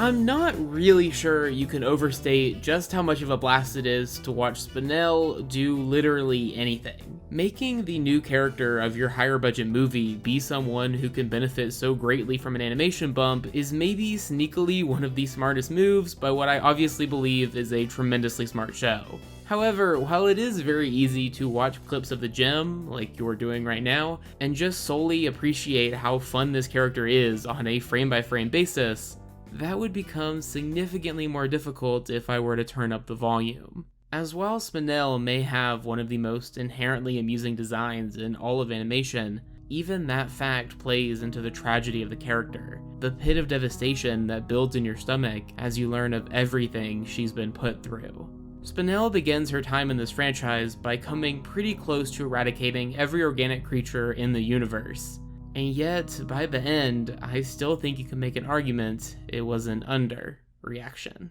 I'm not really sure you can overstate just how much of a blast it is to watch Spinel do literally anything. Making the new character of your higher budget movie be someone who can benefit so greatly from an animation bump is maybe sneakily one of the smartest moves by what I obviously believe is a tremendously smart show. However, while it is very easy to watch clips of the gem, like you're doing right now, and just solely appreciate how fun this character is on a frame-by-frame basis, that would become significantly more difficult if I were to turn up the volume. As while Spinel may have one of the most inherently amusing designs in all of animation, even that fact plays into the tragedy of the character, the pit of devastation that builds in your stomach as you learn of everything she's been put through. Spinel begins her time in this franchise by coming pretty close to eradicating every organic creature in the universe. And yet, by the end, I still think you can make an argument it was an underreaction.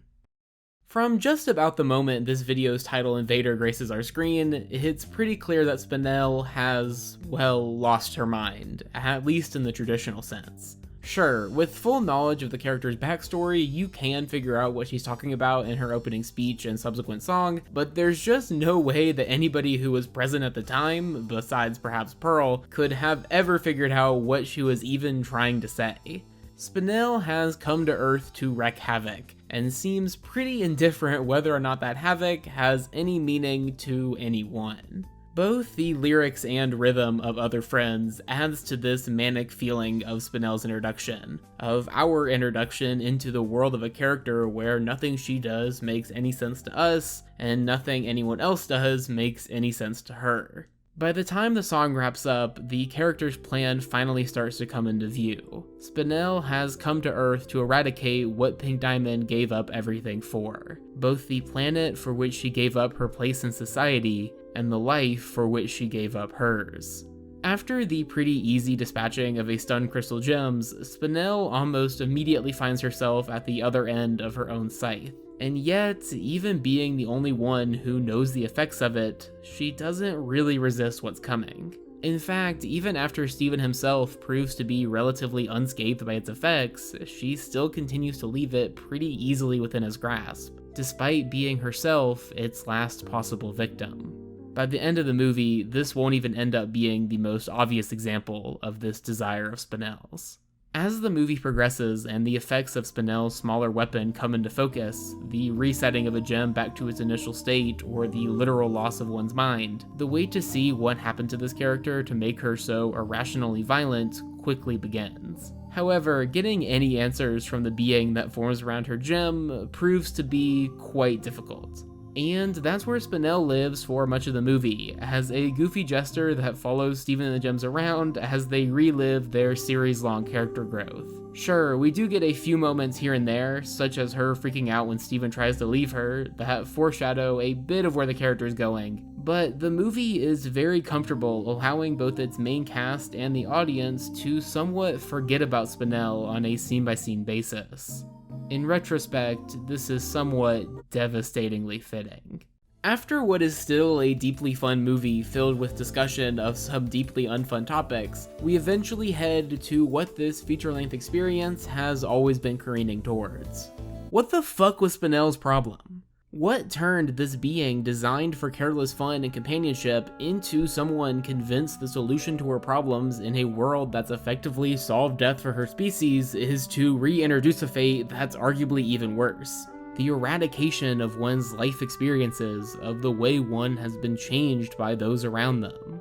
From just about the moment this video's title Invader graces our screen, it's pretty clear that Spinel has, well, lost her mind, at least in the traditional sense. Sure, with full knowledge of the character's backstory, you can figure out what she's talking about in her opening speech and subsequent song, but there's just no way that anybody who was present at the time, besides perhaps Pearl, could have ever figured out what she was even trying to say. Spinel has come to Earth to wreak havoc, and seems pretty indifferent whether or not that havoc has any meaning to anyone. Both the lyrics and rhythm of Other Friends adds to this manic feeling of Spinel's introduction, of our introduction into the world of a character where nothing she does makes any sense to us, and nothing anyone else does makes any sense to her. By the time the song wraps up, the character's plan finally starts to come into view. Spinel has come to Earth to eradicate what Pink Diamond gave up everything for, both the planet for which she gave up her place in society, and the life for which she gave up hers. After the pretty easy dispatching of a stunned crystal gems, Spinel almost immediately finds herself at the other end of her own scythe. And yet, even being the only one who knows the effects of it, she doesn't really resist what's coming. In fact, even after Steven himself proves to be relatively unscathed by its effects, she still continues to leave it pretty easily within his grasp, despite being herself its last possible victim. By the end of the movie, this won't even end up being the most obvious example of this desire of Spinel's. As the movie progresses and the effects of Spinel's smaller weapon come into focus, the resetting of a gem back to its initial state, or the literal loss of one's mind, the wait to see what happened to this character to make her so irrationally violent quickly begins. However, getting any answers from the being that forms around her gem proves to be quite difficult. And that's where Spinel lives for much of the movie, as a goofy jester that follows Steven and the Gems around as they relive their series-long character growth. Sure, we do get a few moments here and there, such as her freaking out when Steven tries to leave her, that foreshadow a bit of where the character is going, but the movie is very comfortable allowing both its main cast and the audience to somewhat forget about Spinel on a scene-by-scene basis. In retrospect, this is somewhat devastatingly fitting. After what is still a deeply fun movie filled with discussion of some deeply unfun topics, we eventually head to what this feature-length experience has always been careening towards. What the fuck was Spinel's problem? What turned this being designed for careless fun and companionship into someone convinced the solution to her problems in a world that's effectively solved death for her species is to reintroduce a fate that's arguably even worse? The eradication of one's life experiences, of the way one has been changed by those around them.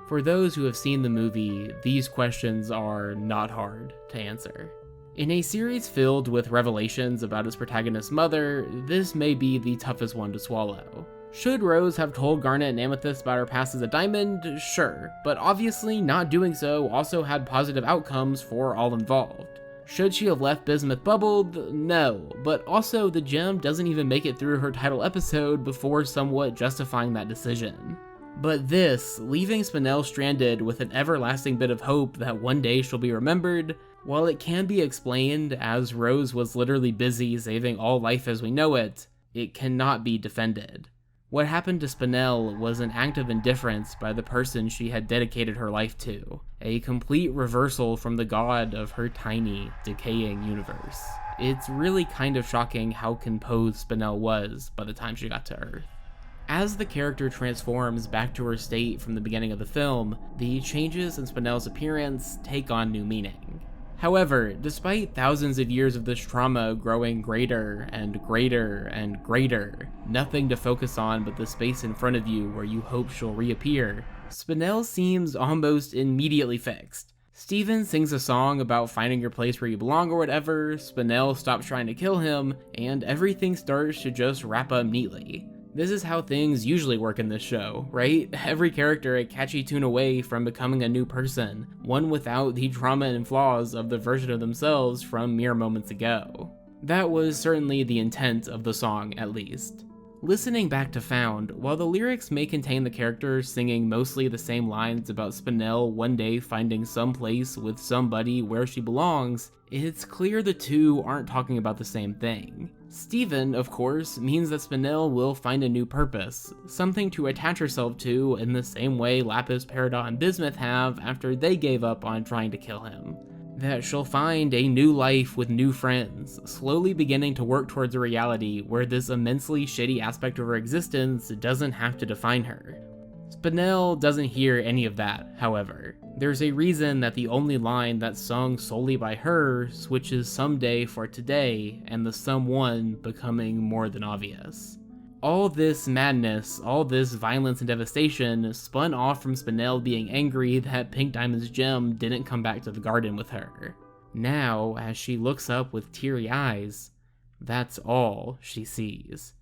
For those who have seen the movie, these questions are not hard to answer. In a series filled with revelations about its protagonist's mother, this may be the toughest one to swallow. Should Rose have told Garnet and Amethyst about her past as a diamond? Sure, but obviously not doing so also had positive outcomes for all involved. Should she have left Bismuth bubbled? No, but also the gem doesn't even make it through her title episode before somewhat justifying that decision. But this, leaving Spinel stranded with an everlasting bit of hope that one day she'll be remembered, while it can be explained as Rose was literally busy saving all life as we know it, it cannot be defended. What happened to Spinel was an act of indifference by the person she had dedicated her life to, a complete reversal from the god of her tiny, decaying universe. it's really kind of shocking how composed Spinel was by the time she got to Earth. As the character transforms back to her state from the beginning of the film, the changes in Spinel's appearance take on new meaning. However, despite thousands of years of this trauma growing greater and greater and greater, nothing to focus on but the space in front of you where you hope she'll reappear, Spinel seems almost immediately fixed. Steven sings a song about finding your place where you belong or whatever, Spinel stops trying to kill him, and everything starts to just wrap up neatly. This is how things usually work in this show, right? Every character a catchy tune away from becoming a new person, one without the trauma and flaws of the version of themselves from mere moments ago. That was certainly the intent of the song, at least. Listening back to Found, while the lyrics may contain the characters singing mostly the same lines about Spinel one day finding some place with somebody where she belongs, it's clear the two aren't talking about the same thing. Steven, of course, means that Spinel will find a new purpose, something to attach herself to in the same way Lapis, Peridot, and Bismuth have after they gave up on trying to kill him. That she'll find a new life with new friends, slowly beginning to work towards a reality where this immensely shitty aspect of her existence doesn't have to define her. Spinel doesn't hear any of that, however. There's a reason that the only line that's sung solely by her switches someday for today, and the someone becoming more than obvious. All this madness, all this violence and devastation spun off from Spinel being angry that Pink Diamond's gem didn't come back to the garden with her. Now, as she looks up with teary eyes, that's all she sees.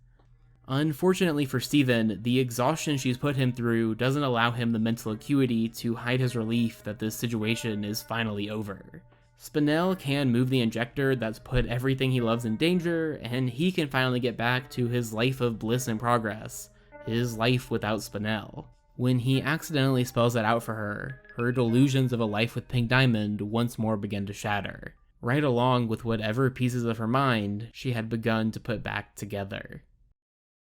Unfortunately for Steven, the exhaustion she's put him through doesn't allow him the mental acuity to hide his relief that this situation is finally over. Spinel can move the injector that's put everything he loves in danger, and he can finally get back to his life of bliss and progress, his life without Spinel. When he accidentally spells that out for her, her delusions of a life with Pink Diamond once more begin to shatter, right along with whatever pieces of her mind she had begun to put back together.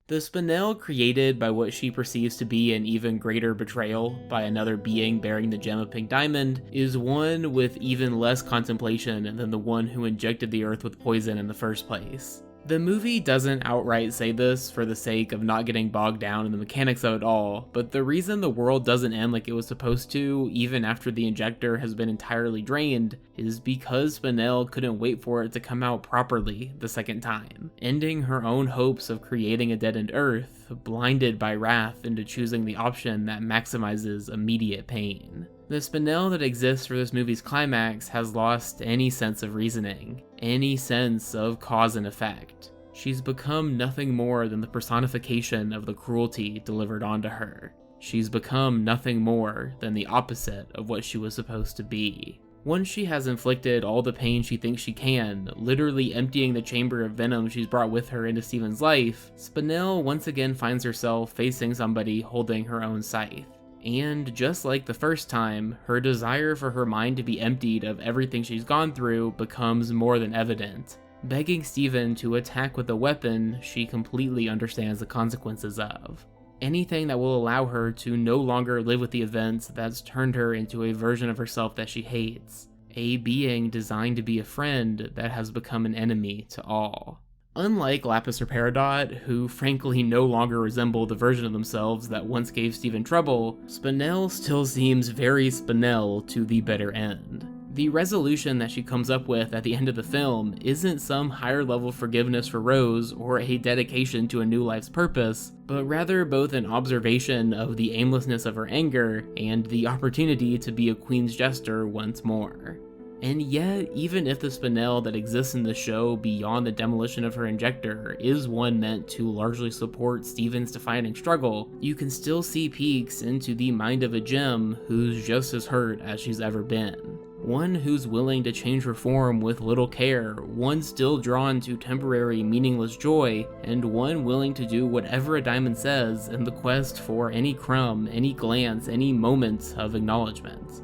The Spinel created by what she perceives to be an even greater betrayal by another being bearing the gem of Pink Diamond is one with even less contemplation than the one who injected the Earth with poison in the first place. The movie doesn't outright say this for the sake of not getting bogged down in the mechanics of it all, but the reason the world doesn't end like it was supposed to, even after the injector has been entirely drained, is because Spinel couldn't wait for it to come out properly the second time, ending her own hopes of creating a dead-end Earth, blinded by wrath into choosing the option that maximizes immediate pain. The Spinel that exists for this movie's climax has lost any sense of reasoning, any sense of cause and effect. She's become nothing more than the personification of the cruelty delivered onto her. She's become nothing more than the opposite of what she was supposed to be. Once she has inflicted all the pain she thinks she can, literally emptying the chamber of venom she's brought with her into Steven's life, Spinel once again finds herself facing somebody holding her own scythe. And just like the first time, her desire for her mind to be emptied of everything she's gone through becomes more than evident, begging Steven to attack with a weapon she completely understands the consequences of. Anything that will allow her to no longer live with the events that's turned her into a version of herself that she hates, a being designed to be a friend that has become an enemy to all. Unlike Lapis or Peridot, who frankly no longer resemble the version of themselves that once gave Steven trouble, Spinel still seems very Spinel to the bitter end. The resolution that she comes up with at the end of the film isn't some higher level forgiveness for Rose or a dedication to a new life's purpose, but rather both an observation of the aimlessness of her anger and the opportunity to be a Queen's Jester once more. And yet, even if the Spinel that exists in the show beyond the demolition of her injector is one meant to largely support Steven's defining struggle, you can still see peeks into the mind of a gem who's just as hurt as she's ever been. One who's willing to change her form with little care, one still drawn to temporary meaningless joy, and one willing to do whatever a diamond says in the quest for any crumb, any glance, any moment of acknowledgement.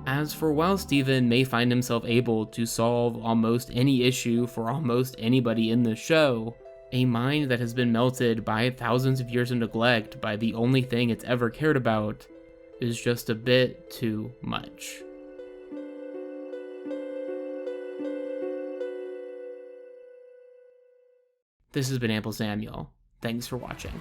As for while Steven may find himself able to solve almost any issue for almost anybody in this show, a mind that has been melted by thousands of years of neglect by the only thing it's ever cared about is just a bit too much. This has been Ample Samuel. Thanks for watching.